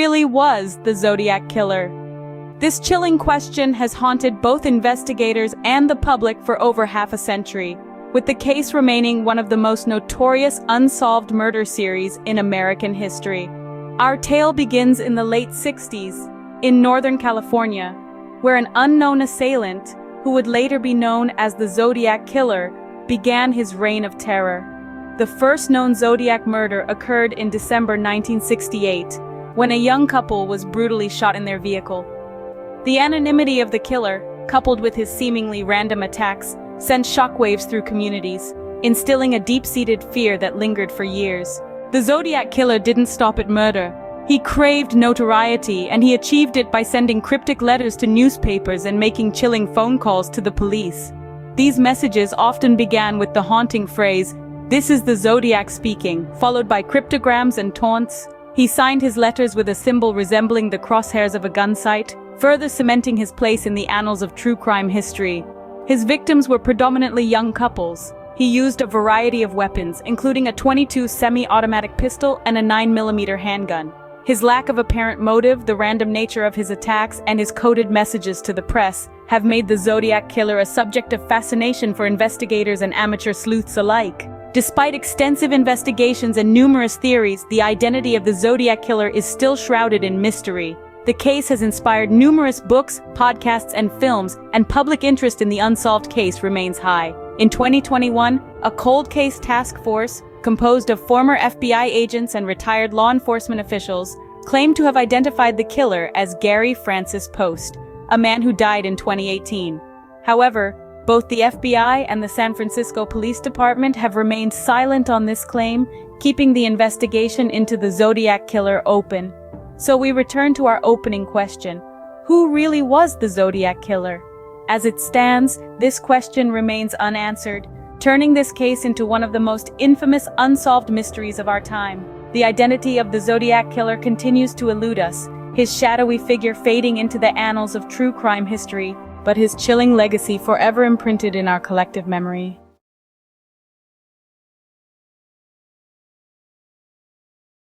really was the Zodiac Killer? This chilling question has haunted both investigators and the public for over half a century, with the case remaining one of the most notorious unsolved murder series in American history. Our tale begins in the late 60s, in Northern California, where an unknown assailant, who would later be known as the Zodiac Killer, began his reign of terror. The first known Zodiac murder occurred in December 1968, when a young couple was brutally shot in their vehicle. The anonymity of the killer, coupled with his seemingly random attacks, sent shockwaves through communities, instilling a deep-seated fear that lingered for years. The Zodiac Killer didn't stop at murder. He craved notoriety, and he achieved it by sending cryptic letters to newspapers and making chilling phone calls to the police. These messages often began with the haunting phrase, "This is the Zodiac speaking," followed by cryptograms and taunts. He signed his letters with a symbol resembling the crosshairs of a gun sight, further cementing his place in the annals of true crime history. His victims were predominantly young couples. He used a variety of weapons, including a .22 semi-automatic pistol and a 9mm handgun. His lack of apparent motive, the random nature of his attacks, and his coded messages to the press have made the Zodiac Killer a subject of fascination for investigators and amateur sleuths alike. Despite extensive investigations and numerous theories, the identity of the Zodiac Killer is still shrouded in mystery. The case has inspired numerous books, podcasts, and films, and public interest in the unsolved case remains high. In 2021, a cold case task force, composed of former FBI agents and retired law enforcement officials, claimed to have identified the killer as Gary Francis Post, a man who died in 2018. However, both the FBI and the San Francisco Police Department have remained silent on this claim, keeping the investigation into the Zodiac Killer open. So we return to our opening question: who really was the Zodiac Killer? As it stands, this question remains unanswered, turning this case into one of the most infamous unsolved mysteries of our time. The identity of the Zodiac Killer continues to elude us, his shadowy figure fading into the annals of true crime history, but his chilling legacy forever imprinted in our collective memory.